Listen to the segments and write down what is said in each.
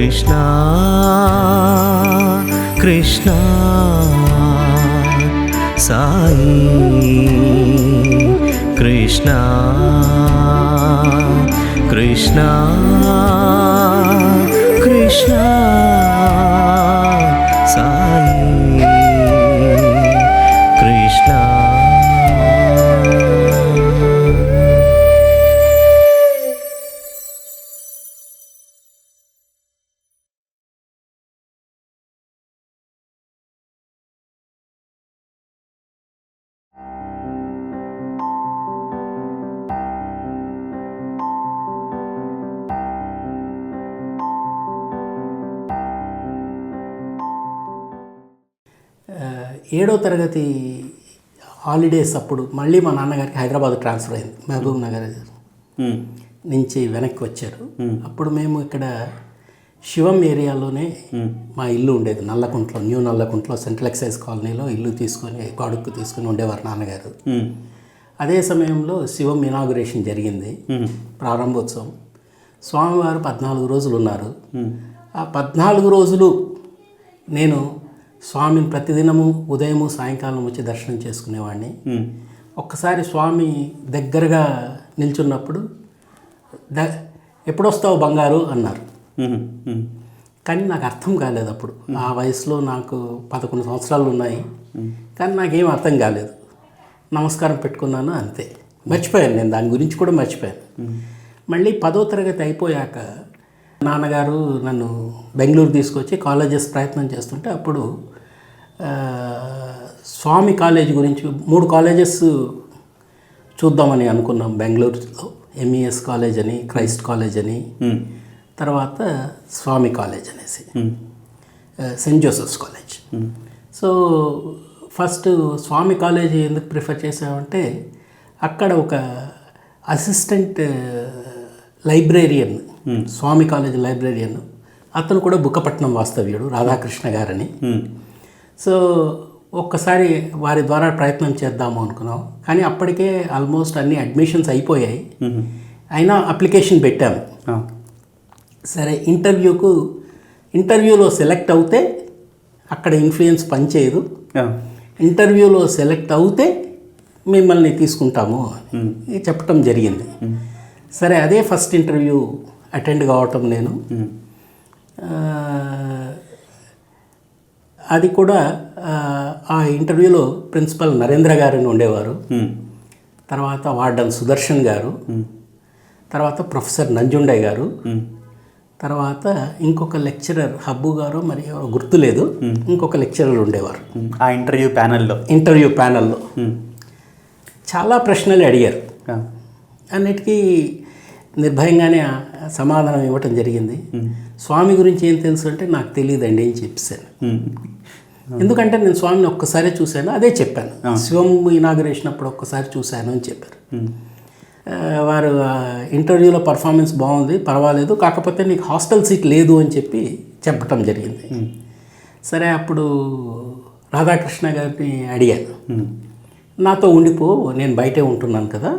Krishna Krishna Sai Krishna Krishna Krishna Sai Krishna. ఏడో తరగతి holidays అప్పుడు మళ్ళీ మా నాన్నగారికి హైదరాబాద్ ట్రాన్స్ఫర్ అయింది. మహబూబ్ నగర్ నుంచి వెనక్కి వచ్చారు. అప్పుడు మేము ఇక్కడ శివం ఏరియాలోనే మా ఇల్లు ఉండేది. నల్లకుంట్లో, న్యూ నల్లకుంట్లో సెంట్రల్ ఎక్సైజ్ కాలనీలో ఇల్లు తీసుకొని బాడుక్కు తీసుకొని ఉండేవారు నాన్నగారు. అదే సమయంలో శివం ఇనాగురేషన్ జరిగింది, ప్రారంభోత్సవం. స్వామివారు 14 రోజులు ఉన్నారు. ఆ 14 రోజులు నేను స్వామిని ప్రతిదినము ఉదయము సాయంకాలం వచ్చి దర్శనం చేసుకునేవాడిని. ఒక్కసారి స్వామి దగ్గరగా నిల్చున్నప్పుడు ఎప్పుడొస్తావు బంగారు అన్నారు. కానీ నాకు అర్థం కాలేదు అప్పుడు. ఆ వయసులో నాకు 11 సంవత్సరాలు ఉన్నాయి, కానీ నాకేం అర్థం కాలేదు. నమస్కారం పెట్టుకున్నాను, అంతే. మర్చిపోయాను, నేను దాని గురించి కూడా మర్చిపోయాను. మళ్ళీ 10వ తరగతి అయిపోయాక నాన్నగారు నన్ను బెంగళూరు తీసుకొచ్చి కాలేజెస్ ప్రయత్నం చేస్తుంటే అప్పుడు స్వామి కాలేజ్ గురించి 3 కాలేజెస్ చూద్దామని అనుకున్నాం బెంగళూరులో. ఎంఈఎస్ కాలేజ్ అని, క్రైస్ట్ కాలేజ్ అని, తర్వాత స్వామి కాలేజ్ అనేసి, saint Joseph's college. So first Swami college ఎందుకు ప్రిఫర్ చేసామంటే అక్కడ ఒక assistant librarian, Swami college librarian, అతను కూడా బుక్కపట్నం వాస్తవ్యుడు, రాధాకృష్ణ గారని. సో ఒక్కసారి వారి ద్వారా ప్రయత్నం చేద్దాము అనుకున్నాం. కానీ అప్పటికే ఆల్మోస్ట్ అన్ని అడ్మిషన్స్ అయిపోయాయి. అయినా అప్లికేషన్ పెట్టాము. సరే, ఇంటర్వ్యూలో సెలెక్ట్ అవుతే అక్కడ ఇన్ఫ్లుయెన్స్ పనిచేయదు, ఇంటర్వ్యూలో సెలెక్ట్ అవుతే మిమ్మల్ని తీసుకుంటాము అని చెప్పటం జరిగింది. సరే, అదే ఫస్ట్ ఇంటర్వ్యూ అటెండ్ కావటం నేను. అది కూడా ఆ ఇంటర్వ్యూలో ప్రిన్సిపల్ నరేంద్ర గారని ఉండేవారు, తర్వాత వార్డన్ సుదర్శన్ గారు, తర్వాత ప్రొఫెసర్ నంజుండే గారు, తర్వాత ఇంకొక లెక్చరర్ హబ్బు గారు, మరి ఎవరో గుర్తులేదు, ఇంకొక లెక్చరర్ ఉండేవారు. ఆ ఇంటర్వ్యూ ప్యానెల్లో చాలా ప్రశ్నలు అడిగారు. అన్నిటికీ నిర్భయంగానే సమాధానం ఇవ్వటం జరిగింది. స్వామి గురించి ఏం తెలుసు అంటే నాకు తెలియదండి అని చెప్పాను. ఎందుకంటే నేను స్వామిని ఒక్కసారి చూశాను, అదే చెప్పాను. శివం ఇనాగరేషన్ అప్పుడు ఒక్కసారి చూశాను అని చెప్పారు. వారు ఇంటర్వ్యూలో పర్ఫార్మెన్స్ బాగుంది, పర్వాలేదు, కాకపోతే నీకు హాస్టల్ సీట్ లేదు అని చెప్పటం జరిగింది. సరే, అప్పుడు రాధాకృష్ణ గారిని అడిగాను, నాతో ఉండిపో, నేను బయటే ఉంటున్నాను కదా,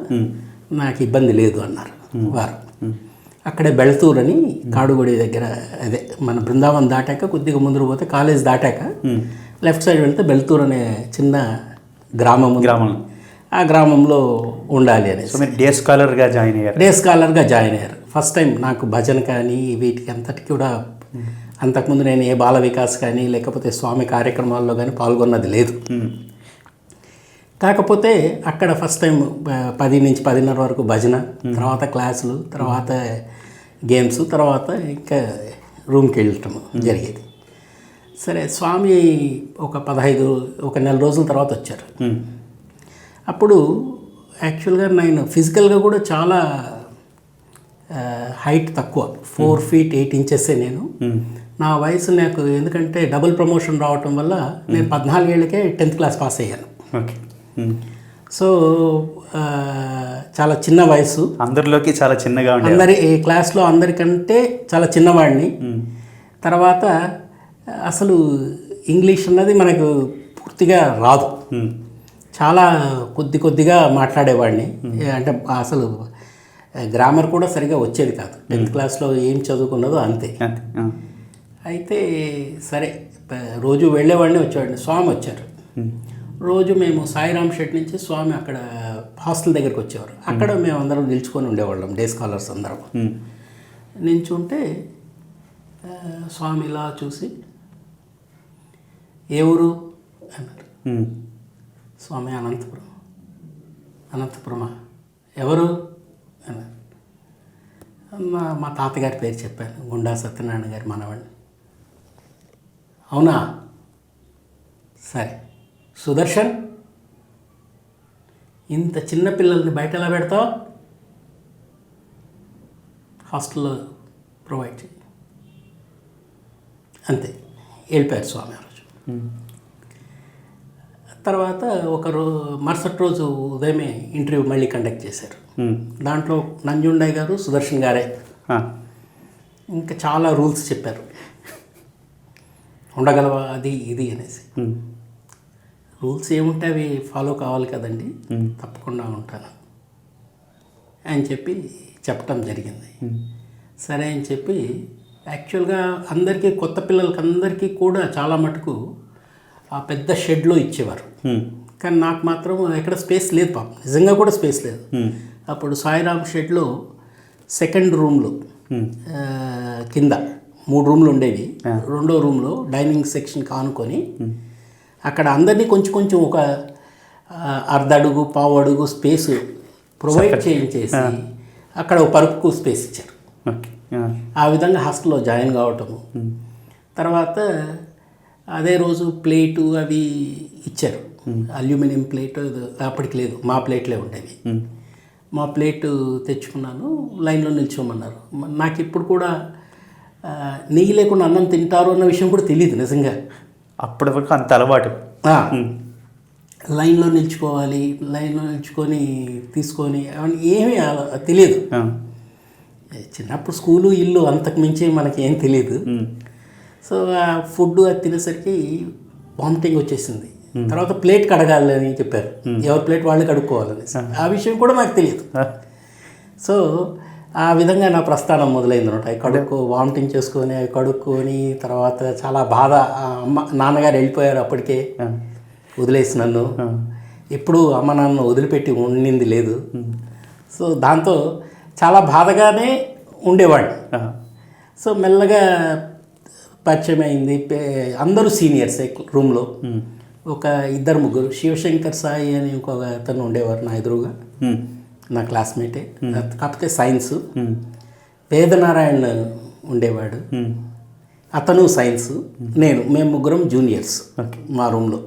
నాకు ఇబ్బంది లేదు అన్నారు వారు. అక్కడే బెళతూరు అని కాడుగొడి దగ్గర, అదే మన బృందావన్ దాటాక కొద్దిగా ముందుకు పోతే, కాలేజ్ దాటాక లెఫ్ట్ సైడ్ వెళ్తే బెళతూరు అనే చిన్న గ్రామం, ఆ గ్రామంలో ఉండాలి అని. డే స్కాలర్గా జాయిన్ అయ్యారు. ఫస్ట్ టైం నాకు భజన కానీ వీటికి అంతటికి కూడా, అంతకుముందు నేను ఏ బాల వికాస్ కానీ లేకపోతే స్వామి కార్యక్రమాల్లో కానీ పాల్గొన్నది లేదు. కాకపోతే అక్కడ ఫస్ట్ టైం 10 నుంచి 10:30 వరకు భజన, తర్వాత క్లాసులు, తర్వాత గేమ్స్, తర్వాత ఇంకా రూమ్కి వెళ్ళటం జరిగేది. సరే, స్వామి ఒక నెల రోజుల తర్వాత వచ్చారు. అప్పుడు యాక్చువల్గా నేను ఫిజికల్గా కూడా చాలా హైట్ తక్కువ, 4 feet 8 inches నేను. నా వయసు నాకు, ఎందుకంటే డబుల్ ప్రమోషన్ రావటం వల్ల నేను 14 ఏళ్ళకే 10th క్లాస్ పాస్ అయ్యాను. సో చాలా చిన్న వయసు, అందరిలోకి చాలా చిన్నగా, ఈ క్లాస్లో అందరికంటే చాలా చిన్నవాడిని. తర్వాత అసలు ఇంగ్లీష్ అన్నది మనకు పూర్తిగా రాదు, చాలా కొద్దిగా మాట్లాడేవాడిని. అంటే అసలు గ్రామర్ కూడా సరిగా వచ్చేది కాదు. 10th క్లాస్లో ఏం చదువుకున్నదో అంతే. అయితే సరే రోజు వెళ్ళేవాడిని వచ్చేవాడిని. స్వామి వచ్చారు. రోజు మేము సాయిరామ్ షెట్ నుంచి స్వామి అక్కడ హాస్టల్ దగ్గరికి వచ్చేవారు. అక్కడ మేము అందరం నిల్చుకొని ఉండేవాళ్ళం, డే స్కాలర్స్ అందరం. నిల్చుంటే స్వామి ఇలా చూసి, ఏ ఊరు అన్నారు. స్వామి అనంతపురం. అనంతపురమా, ఎవరు అన్నారు. మా తాతగారి పేరు చెప్పాను, గుండా సత్యనారాయణ గారి మనవాడిని. అవునా, సరే. సుదర్శన్, ఇంత చిన్న పిల్లల్ని బయట ఎలా పెడతావు? హాస్టల్లో ప్రొవైడ్ చేయి. అంతే, వెళ్ళిపోయారు స్వామి ఆ రోజు. తర్వాత మరుసటి రోజు ఉదయమే ఇంటర్వ్యూ మళ్ళీ కండక్ట్ చేశారు. దాంట్లో నంజుండయ్య గారు, సుదర్శన్ గారే ఇంకా చాలా రూల్స్ చెప్పారు. ఉండగలవా, అది ఇది అనేసి. రూల్స్ ఏముంటే అవి ఫాలో కావాలి కదండి, తప్పకుండా ఉంటాను అని చెప్పి చెప్పటం జరిగింది. సరే అని చెప్పి యాక్చువల్గా అందరికీ, కొత్త పిల్లలకి అందరికీ కూడా చాలా మటుకు ఆ పెద్ద షెడ్లో ఇచ్చేవారు. కానీ నాకు మాత్రం ఎక్కడ స్పేస్ లేదు, పాపం నిజంగా కూడా స్పేస్ లేదు. అప్పుడు సాయిరామ్ షెడ్లో సెకండ్ రూమ్లో కింద 3 రూమ్లు ఉండేవి. రెండో రూమ్లో డైనింగ్ సెక్షన్ కానుకొని అక్కడ అందరినీ కొంచెం కొంచెం ఒక అర్ధ అడుగు, పావు అడుగు స్పేస్ ప్రొవైడ్ చేయించేసి అక్కడ ఒక పరుపుకు స్పేస్ ఇచ్చారు. ఆ విధంగా హాస్టల్లో జాయిన్ కావటము. తర్వాత అదే రోజు ప్లేటు అవి ఇచ్చారు. అల్యూమినియం ప్లేట్ అప్పటికి లేదు, మా ప్లేట్లే ఉండేవి. మా ప్లేటు తెచ్చుకున్నాను, లైన్లో నిల్చోమన్నారు. నాకు ఇప్పుడు కూడా నెయ్యి లేకుండా అన్నం తింటారు అన్న విషయం కూడా తెలియదు నిజంగా. అప్పటి వరకు అంత అలవాటు. లైన్లో నిల్చుకోవాలి, లైన్లో నిల్చుకొని తీసుకొని అవన్నీ ఏమీ తెలియదు. చిన్నప్పుడు స్కూలు, ఇల్లు, అంతకు మించి మనకి ఏం తెలియదు. సో ఆ ఫుడ్ అది తినేసరికి వామిటింగ్ వచ్చేసింది. తర్వాత ప్లేట్ కడగాలి అని చెప్పారు, ఎవరి ప్లేట్ వాళ్ళు కడుక్కోవాలని. ఆ విషయం కూడా నాకు తెలియదు. సో ఆ విధంగా నా ప్రస్థానం మొదలైంది అనమాట. అవి వామిటింగ్ చేసుకొని అవి కడుక్కొని తర్వాత చాలా బాధ. నాన్నగారు వెళ్ళిపోయారు అప్పటికే, వదిలేసి నన్ను. ఎప్పుడు అమ్మ నాన్న వదిలిపెట్టి ఉండింది లేదు. సో దాంతో చాలా బాధగానే ఉండేవాడిని. సో మెల్లగా పరిచయం అయింది. అందరూ సీనియర్స్ రూమ్లో. ఒక 2-3 శివశంకర్ సాయి అని ఇంకొక అతను ఉండేవారు నా ఎదురుగా, నా క్లాస్మేటే, కాకపోతే సైన్స్. వేదనారాయణ ఉండేవాడు, అతను సైన్స్. మేము 3 జూనియర్స్ మా రూమ్లో.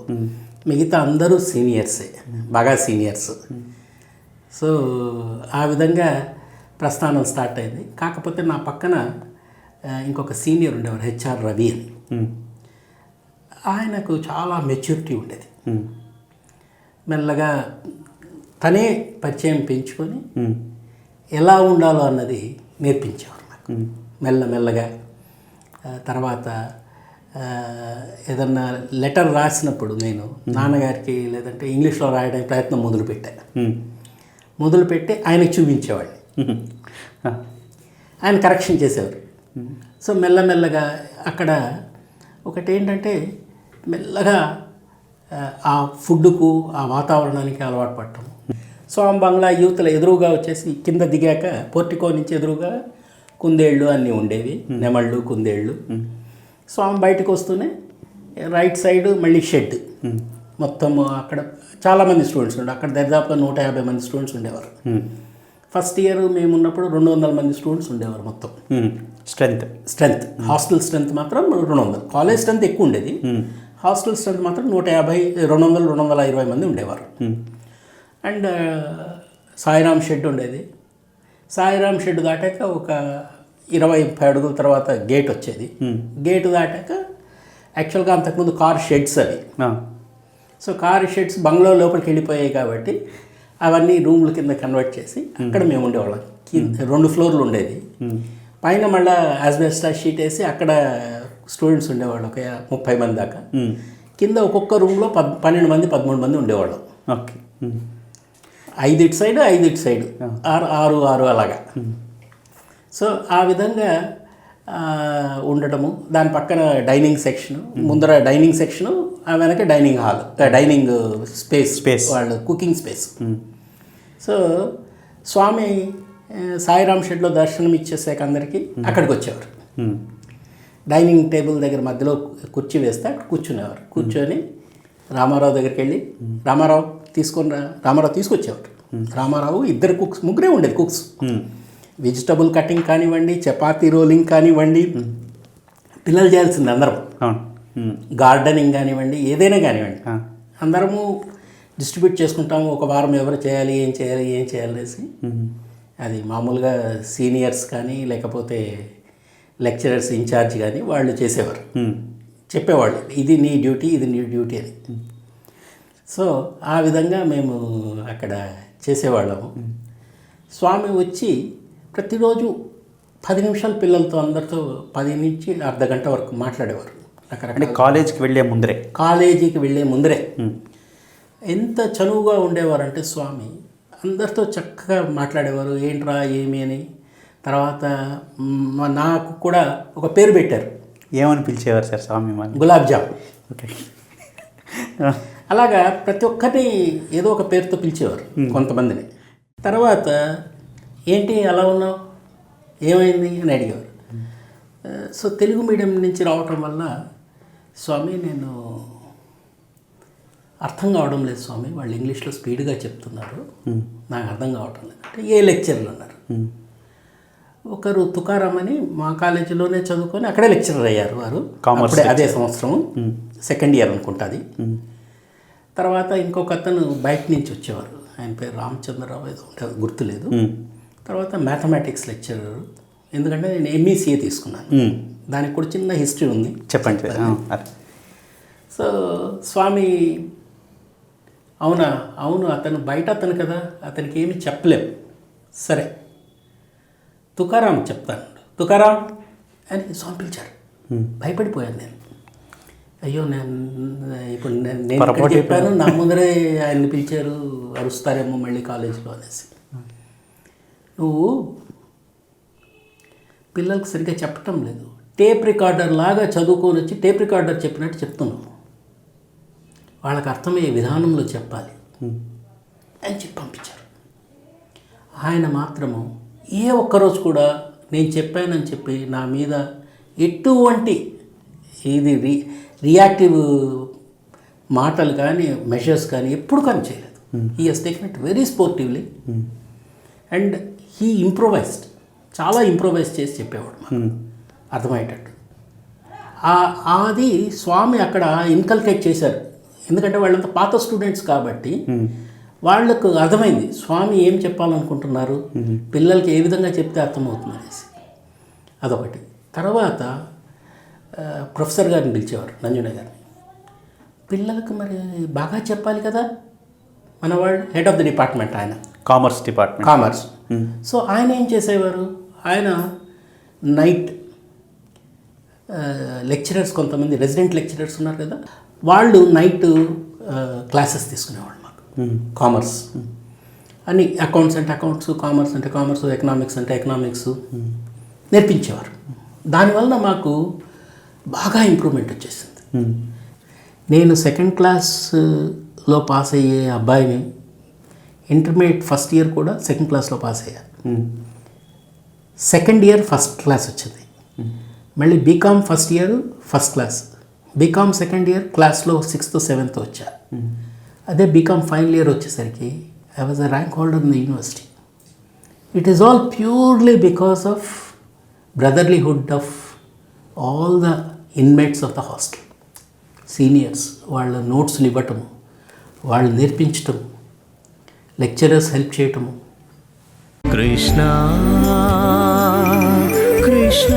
మిగతా అందరూ సీనియర్సే, బాగా సీనియర్స్. సో ఆ విధంగా ప్రస్థానం స్టార్ట్ అయింది. కాకపోతే నా పక్కన ఇంకొక సీనియర్ ఉండేవారు, హెచ్ఆర్ రవి అని. ఆయనకు చాలా మెచ్యూరిటీ ఉండేది. మెల్లగా తనే పరిచయం పెంచుకొని ఎలా ఉండాలో అన్నది నేర్పించేవారు నాకు మెల్లమెల్లగా. తర్వాత ఏదన్నా లెటర్ రాసినప్పుడు నేను నాన్నగారికి లేదంటే ఇంగ్లీష్లో రాయడానికి ప్రయత్నం మొదలుపెట్టి ఆయనకు చూపించేవాడిని. ఆయన కరెక్షన్ చేసేవారు. సో మెల్లమెల్లగా అక్కడ ఒకటి ఏంటంటే, మెల్లగా ఆ ఫుడ్కు, ఆ వాతావరణానికి అలవాటు పడటం. స్వామి బంగ్లా యూత్ల ఎదురుగా వచ్చేసి కింద దిగాక పోర్టికో నుంచి ఎదురుగా కుందేళ్ళు అన్నీ ఉండేవి, నెమళ్ళు, కుందేళ్ళు. స్వామి బయటకు వస్తూనే రైట్ సైడ్ మళ్ళీ షెడ్. మొత్తం అక్కడ చాలామంది స్టూడెంట్స్ ఉండే, అక్కడ దాదాపుగా 150 మంది స్టూడెంట్స్ ఉండేవారు. ఫస్ట్ ఇయర్ మేము ఉన్నప్పుడు 200 మంది స్టూడెంట్స్ ఉండేవారు మొత్తం. స్ట్రెంత్ హాస్టల్ స్ట్రెంత్ మాత్రం 200. కాలేజ్ స్ట్రెంత్ ఎక్కువ ఉండేది, హాస్టల్ స్ట్రెంత్ మాత్రం 150, 200, 220 మంది ఉండేవారు. అండ్ సాయిరామ్ షెడ్ ఉండేది. సాయిరామ్ షెడ్ దాటాక ఒక 20-30 అడుగుల తర్వాత గేట్ వచ్చేది. గేటు దాటాక యాక్చువల్గా అంతకుముందు కార్ షెడ్స్ అవి. సో కార్ షెడ్స్ బంగ్లా లోపలికి వెళ్ళిపోయాయి కాబట్టి అవన్నీ రూమ్ల కింద కన్వర్ట్ చేసి అక్కడ మేము ఉండేవాళ్ళం. 2 ఫ్లోర్లు ఉండేది. పైన మళ్ళీ యాస్బెస్టాస్ షీట్ వేసి అక్కడ స్టూడెంట్స్ ఉండేవాళ్ళు, ఒక 30 మంది దాకా. కింద ఒక్కొక్క రూమ్లో 12 మంది 13 మంది ఉండేవాళ్ళం. ఓకే, 5 ఇటు సైడ్ 5 ఇటు సైడ్, 6 అలాగా. సో ఆ విధంగా ఉండటము, దాని పక్కన డైనింగ్ సెక్షన్, ముందర డైనింగ్ సెక్షను, ఆ వెనక డైనింగ్ హాల్, డైనింగ్ స్పేస్ వాళ్ళు కుకింగ్ స్పేస్. సో స్వామి సాయిరామ్ షెడ్లో దర్శనం ఇచ్చేసాక అందరికీ అక్కడికి వచ్చేవారు. డైనింగ్ టేబుల్ దగ్గర మధ్యలో కుర్చీ వేస్తే అక్కడ కూర్చునేవారు. కూర్చొని రామారావు దగ్గరికి వెళ్ళి రామారావు తీసుకొచ్చేవారు. రామారావు ఇద్దరు కుక్స్, ముగ్గురే ఉండేది కుక్స్. వెజిటబుల్ కటింగ్ కానివ్వండి, చపాతీ రోలింగ్ కానివ్వండి, పిల్లలు చేయాల్సింది అందరం. గార్డెనింగ్ కానివ్వండి, ఏదైనా కానివ్వండి, అందరము డిస్ట్రిబ్యూట్ చేసుకుంటాము. ఒక వారం ఎవరు చేయాలి, ఏం చేయాలి అనేసి. అది మామూలుగా సీనియర్స్ కానీ లేకపోతే లెక్చరర్స్ ఇన్ఛార్జ్ కానీ వాళ్ళు చేసేవారు, చెప్పేవాళ్ళు ఇది నీ డ్యూటీ, ఇది నీ డ్యూటీ అని. సో ఆ విధంగా మేము అక్కడ చేసేవాళ్ళము. స్వామి వచ్చి ప్రతిరోజు 10 నిమిషాలు పిల్లలతో అందరితో 10 నుంచి అర్ధ గంట వరకు మాట్లాడేవారు. అంటే కాలేజీకి వెళ్ళే ముందరే ఎంత చనువుగా ఉండేవారంటే స్వామి అందరితో చక్కగా మాట్లాడేవారు. ఏంట్రా ఏమి అని. తర్వాత నాకు కూడా ఒక పేరు పెట్టారు. ఏమని పిలిచేవారు సార్ స్వామి? గులాబ్ జామ్. ఓకే. అలాగా ప్రతి ఒక్కరిని ఏదో ఒక పేరుతో పిలిచేవారు కొంతమందిని. తర్వాత ఏంటి అలా ఉన్నావు, ఏమైంది అని అడిగేవారు. సో తెలుగు మీడియం నుంచి రావటం వల్ల స్వామి నేను అర్థం కావడం లేదు స్వామి, వాళ్ళు ఇంగ్లీష్లో స్పీడ్గా చెప్తున్నారు, నాకు అర్థం కావటం లేదు అంటే ఏ లెక్చర్లు అన్నారు. ఒకరు తుకారాం అని మా కాలేజీలోనే చదువుకొని అక్కడే లెక్చరర్ అయ్యారు వారు. అప్పుడే అదే సంవత్సరం సెకండ్ ఇయర్ అనుకుంటా అది. తర్వాత ఇంకొక అతను బయట నుంచి వచ్చేవారు, ఆయన పేరు రామచంద్రరావు ఏదో ఉంటుంది, గుర్తులేదు. తర్వాత మ్యాథమెటిక్స్ లెక్చరర్, ఎందుకంటే నేను ఎంఈసీఏ తీసుకున్నాను, దానికి కూడా చిన్న హిస్టరీ ఉంది, చెప్పండి. సో స్వామి అవును అతను బయట అతను కదా, అతనికి ఏమి చెప్పలేము, సరే తుకారాం చెప్తాను, తుకారాం అని స్వామి పిలిచారు. భయపడిపోయాను నేను. అయ్యో ఇప్పుడు నేను చెప్పాను, నా ముందరే ఆయన్ని పిలిచారు, అరుస్తారేమో మళ్ళీ కాలేజీలో అనేసి. నువ్వు పిల్లలకు సరిగ్గా చెప్పటం లేదు, టేప్ రికార్డర్ లాగా చదువుకొని వచ్చి టేప్ రికార్డర్ చెప్పినట్టు చెప్తున్నావు, వాళ్ళకి అర్థమయ్యే విధానంలో చెప్పాలి అని చెప్పి పంపించారు. ఆయన మాత్రము ఏ ఒక్కరోజు కూడా నేను చెప్పానని చెప్పి నా మీద ఎటువంటి ఇది రియాక్టివ్ మాటలు కానీ మెషర్స్ కానీ ఎప్పుడు కానీ చేయలేదు. He has taken it very sportively and he improvised, చాలా ఇంప్రొవైజ్ చేసి చెప్పేవాడు మాకు అర్థమయ్యేటట్టు. అది స్వామి అక్కడ ఇన్కల్కేట్ చేశారు. ఎందుకంటే వాళ్ళంతా పాత స్టూడెంట్స్ కాబట్టి వాళ్ళకు అర్థమైంది స్వామి ఏం చెప్పాలనుకుంటున్నారు, పిల్లలకి ఏ విధంగా చెప్తే అర్థమవుతుంది అనేసి. అదొకటి. తర్వాత ప్రొఫెసర్ గారిని పిలిచేవారు, నంజున గారిని. పిల్లలకు మరి బాగా చెప్పాలి కదా, మన వాళ్ళు హెడ్ ఆఫ్ ది డిపార్ట్మెంట్, ఆయన కామర్స్. సో ఆయన ఏం చేసేవారు, ఆయన నైట్ లెక్చరర్స్, కొంతమంది రెసిడెంట్ లెక్చరర్స్ ఉన్నారు కదా, వాళ్ళు నైట్ క్లాసెస్ తీసుకునేవాళ్ళు మాకు. కామర్స్ అని, అకౌంట్స్ అంటే అకౌంట్స్, కామర్స్ అంటే కామర్స్, ఎకనామిక్స్ అంటే ఎకనామిక్స్ నేర్పించేవారు. దానివల్ల మాకు బాగా ఇంప్రూవ్మెంట్ వచ్చేసింది. నేను సెకండ్ క్లాస్లో పాస్ అయ్యే అబ్బాయిని ఇంటర్మీడియట్ ఫస్ట్ ఇయర్ కూడా సెకండ్ క్లాస్లో పాస్ అయ్యా. సెకండ్ ఇయర్ ఫస్ట్ క్లాస్ వచ్చింది. మళ్ళీ BCom first year first class, BCom second year క్లాస్లో 6th 7th వచ్చా. అదే బీకామ్ ఫైనల్ ఇయర్ వచ్చేసరికి I was a rank holder in the university. It is all purely because of brotherlyhood of all the inmates of the hostel. Seniors వాళ్ళ నోట్స్లు ఇవ్వటము, వాళ్ళు నేర్పించటం, lecturers help చేయటము. కృష్ణ కృష్ణ